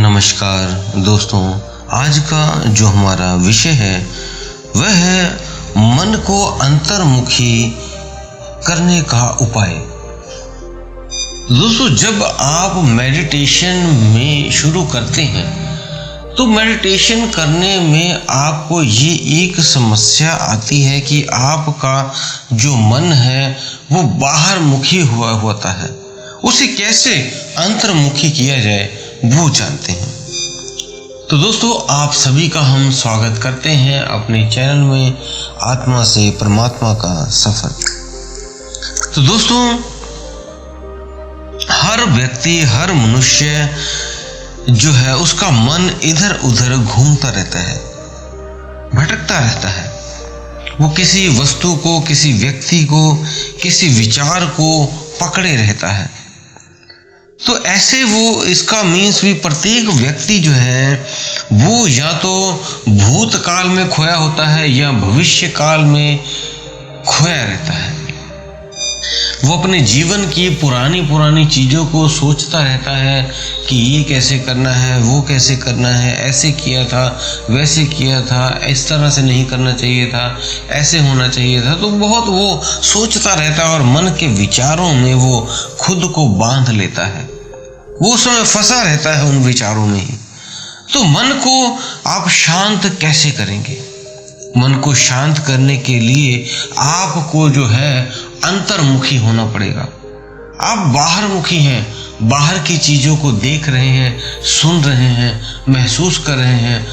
नमस्कार दोस्तों, आज का जो हमारा विषय है वह है मन को अंतर्मुखी करने का उपाय। दोस्तों, जब आप मेडिटेशन में शुरू करते हैं तो मेडिटेशन करने में आपको ये एक समस्या आती है कि आपका जो मन है वो बाहर मुखी हुआ होता है। उसे कैसे अंतर्मुखी किया जाए वो जानते हैं। तो दोस्तों, आप सभी का हम स्वागत करते हैं अपने चैनल में आत्मा से परमात्मा का सफर। तो दोस्तों, हर व्यक्ति, हर मनुष्य जो है उसका मन इधर उधर घूमता रहता है, भटकता रहता है। वो किसी वस्तु को, किसी व्यक्ति को, किसी विचार को पकड़े रहता है। तो ऐसे वो इसका मीन्स भी प्रत्येक व्यक्ति जो है वो या तो भूतकाल में खोया होता है या भविष्य काल में खोया रहता है। वो अपने जीवन की पुरानी चीज़ों को सोचता रहता है कि ये कैसे करना है, वो कैसे करना है, ऐसे किया था, वैसे किया था, इस तरह से नहीं करना चाहिए था, ऐसे होना चाहिए था। तो बहुत वो सोचता रहता है और मन के विचारों में वो खुद को बांध लेता है। वो उस समय फंसा रहता है उन विचारों में ही। तो मन को आप शांत कैसे करेंगे? मन को शांत करने के लिए आपको जो है अंतर्मुखी होना पड़ेगा। आप बाहर मुखी हैं, बाहर की चीज़ों को देख रहे हैं, सुन रहे हैं, महसूस कर रहे हैं,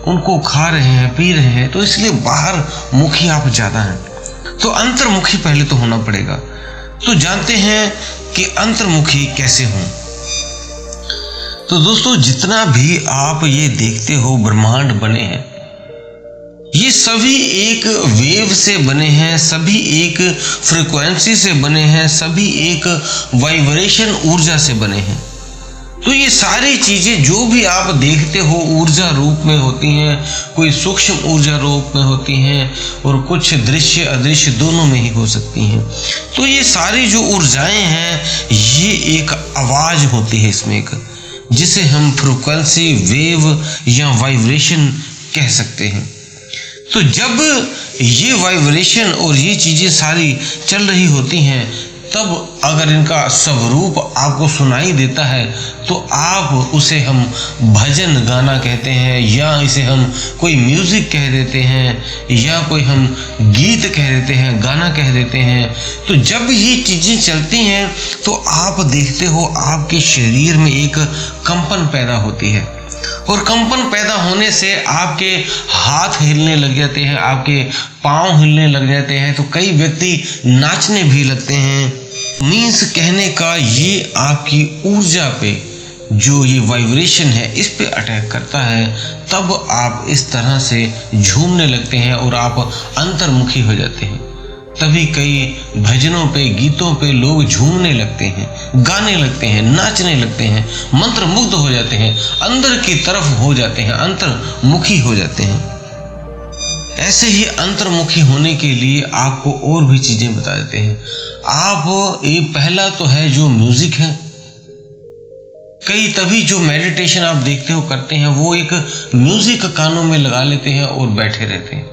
उनको खा रहे हैं, पी रहे हैं, तो इसलिए बाहर मुखी आप ज़्यादा हैं। तो अंतर्मुखी पहले तो होना पड़ेगा। तो जानते हैं कि अंतर्मुखी कैसे हों। तो दोस्तों, जितना भी आप ये देखते हो ब्रह्मांड बने हैं, ये सभी एक वेव से बने हैं, सभी एक फ्रीक्वेंसी से बने हैं, सभी एक वाइब्रेशन ऊर्जा से बने हैं। तो ये सारी चीज़ें जो भी आप देखते हो ऊर्जा रूप में होती हैं, कोई सूक्ष्म ऊर्जा रूप में होती हैं और कुछ दृश्य अदृश्य दोनों में ही हो सकती हैं। तो ये सारी जो ऊर्जाएं हैं ये एक आवाज़ होती है इसमें एक, जिसे हम फ्रीक्वेंसी, वेव या वाइब्रेशन कह सकते हैं। तो जब ये वाइब्रेशन और ये चीज़ें सारी चल रही होती हैं, तब अगर इनका स्वरूप आपको सुनाई देता है तो आप उसे हम भजन गाना कहते हैं, या इसे हम कोई म्यूज़िक कह देते हैं, या कोई हम गीत कह देते हैं, गाना कह देते हैं। तो जब ये चीज़ें चलती हैं तो आप देखते हो आपके शरीर में एक कंपन पैदा होती है, और कंपन पैदा होने से आपके हाथ हिलने लग जाते हैं, आपके पाँव हिलने लग जाते हैं। तो कई व्यक्ति नाचने भी लगते हैं। मीन्स कहने का ये आपकी ऊर्जा पे जो ये वाइब्रेशन है इस पे अटैक करता है, तब आप इस तरह से झूमने लगते हैं और आप अंतर्मुखी हो जाते हैं। तभी कई भजनों पे, गीतों पे लोग झूमने लगते हैं, गाने लगते हैं, नाचने लगते हैं, मंत्रमुग्ध हो जाते हैं, अंदर की तरफ हो जाते हैं, अंतर्मुखी हो जाते हैं। ऐसे ही अंतर्मुखी होने के लिए आपको और भी चीजें बता देते हैं। आप ये पहला तो है जो म्यूजिक है। कई तभी जो मेडिटेशन आप देखते हो करते हैं वो एक म्यूजिक कानों में लगा लेते हैं और बैठे रहते हैं।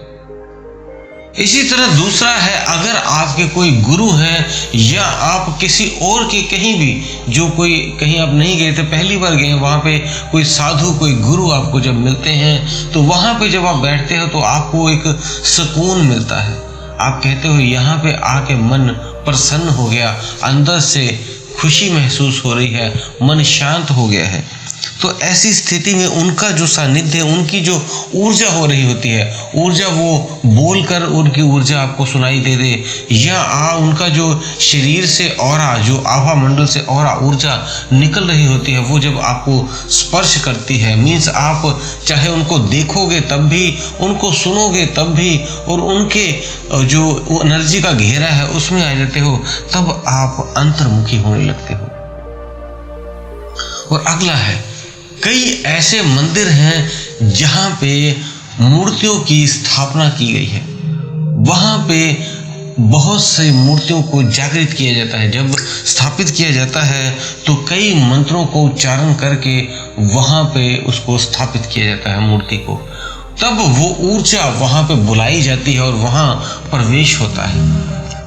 इसी तरह दूसरा है, अगर आपके कोई गुरु हैं या आप किसी और के कहीं भी, जो कोई कहीं आप नहीं गए थे, पहली बार गए, वहाँ पे कोई साधु, कोई गुरु आपको जब मिलते हैं तो वहाँ पे जब आप बैठते हो तो आपको एक सुकून मिलता है। आप कहते हो यहाँ पे आके मन प्रसन्न हो गया, अंदर से खुशी महसूस हो रही है, मन शांत हो गया है। तो ऐसी स्थिति में उनका जो सानिध्य, उनकी जो ऊर्जा हो रही होती है, ऊर्जा वो बोलकर उनकी ऊर्जा आपको सुनाई दे दे, या उनका जो शरीर से ऑरा, जो आभा मंडल से ऑरा ऊर्जा निकल रही होती है, वो जब आपको स्पर्श करती है, मीन्स आप चाहे उनको देखोगे तब भी, उनको सुनोगे तब भी, और उनके जो एनर्जी का घेरा है उसमें आ जाते हो, तब आप अंतर्मुखी होने लगते हो। और अगला है, कई ऐसे मंदिर हैं जहाँ पे मूर्तियों की स्थापना की गई है, वहाँ पे बहुत सी मूर्तियों को जागृत किया जाता है। जब स्थापित किया जाता है तो कई मंत्रों को उच्चारण करके वहाँ पे उसको स्थापित किया जाता है मूर्ति को, तब वो ऊर्जा वहाँ पे बुलाई जाती है और वहाँ प्रवेश होता है।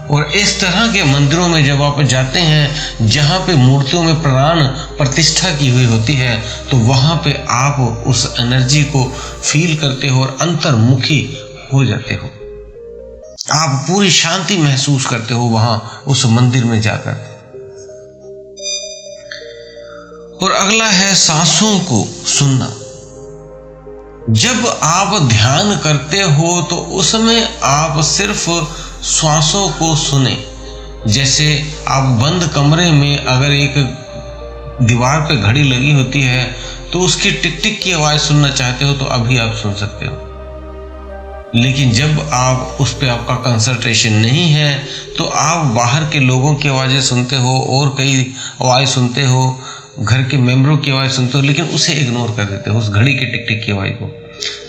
और इस तरह के मंदिरों में जब आप जाते हैं जहाँ पे मूर्तियों में प्राण प्रतिष्ठा की हुई होती है, तो वहाँ पे आप उस एनर्जी को फील करते हो और अंतर्मुखी हो जाते हो। आप पूरी शांति महसूस करते हो वहां उस मंदिर में जाकर। और अगला है सांसों को सुनना। जब आप ध्यान करते हो तो उसमें आप सिर्फ श्वासों को सुने। जैसे आप बंद कमरे में अगर एक दीवार पे घड़ी लगी होती है तो उसकी टिक टिक की आवाज सुनना चाहते हो तो अभी आप सुन सकते हो। लेकिन जब आप उस पर आपका कंसंट्रेशन नहीं है तो आप बाहर के लोगों की आवाज़ें सुनते हो और कई आवाज़ सुनते हो, घर के मेंबरों की आवाज़ सुनते हो, लेकिन उसे इग्नोर कर देते हो, उस घड़ी के टिक टिक की आवाज़ को।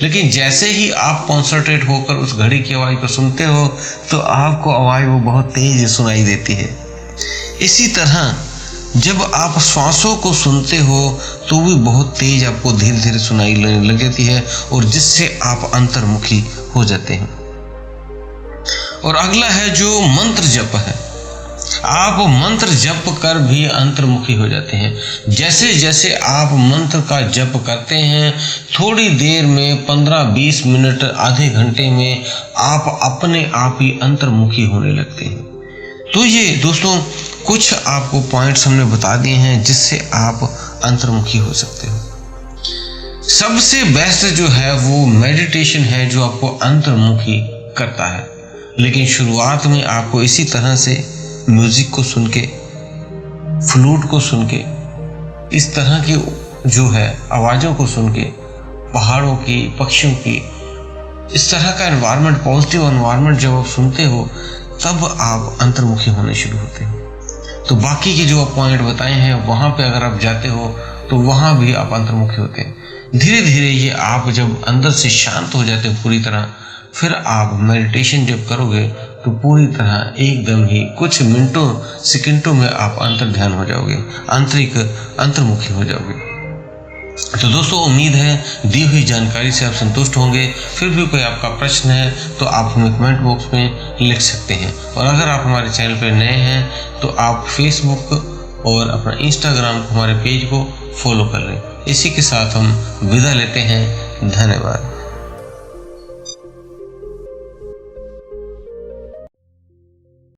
लेकिन जैसे ही आप कॉन्सेंट्रेट होकर उस घड़ी की आवाज़ को सुनते हो तो आपको आवाज़ वो बहुत तेज सुनाई देती है। इसी तरह जब आप श्वासों को सुनते हो तो भी बहुत तेज आपको धीरे धीरे सुनाई लग जाती है और जिससे आप अंतर्मुखी हो जाते हैं। और अगला है जो मंत्र जप है। आप मंत्र जप कर भी अंतर्मुखी हो जाते हैं। जैसे जैसे आप मंत्र का जप करते हैं, थोड़ी देर में 15-20 मिनट आधे घंटे में आप अपने आप ही अंतर्मुखी होने लगते हैं। तो ये दोस्तों कुछ आपको पॉइंट्स हमने बता दिए हैं जिससे आप अंतर्मुखी हो सकते हो। सबसे बेस्ट जो है वो मेडिटेशन है जो आपको अंतर्मुखी करता है। लेकिन शुरुआत में आपको इसी तरह से म्यूजिक को सुन के, फ्लूट को सुन के, इस तरह की जो है आवाज़ों को सुन के, पहाड़ों की, पक्षियों की, इस तरह का एनवायरनमेंट, पॉजिटिव एनवायरनमेंट जब आप सुनते हो तब आप अंतर्मुखी होने शुरू होते हो। तो बाकी के जो पॉइंट बताए हैं वहाँ पे अगर आप जाते हो तो वहाँ भी आप अंतर्मुखी होते हैं। धीरे धीरे ये आप जब अंदर से शांत हो जाते हो पूरी तरह, फिर आप मेडिटेशन जब करोगे तो पूरी तरह एकदम ही कुछ मिनटों सेकंडों में आप अंतर ध्यान हो जाओगे, आंतरिक अंतर्मुखी हो जाओगे। तो दोस्तों उम्मीद है दी हुई जानकारी से आप संतुष्ट होंगे। फिर भी कोई आपका प्रश्न है तो आप हमें कमेंट बॉक्स में लिख सकते हैं। और अगर आप हमारे चैनल पर नए हैं तो आप फेसबुक और अपना इंस्टाग्राम हमारे पेज को फॉलो कर लें। इसी के साथ हम विदा लेते हैं। धन्यवाद।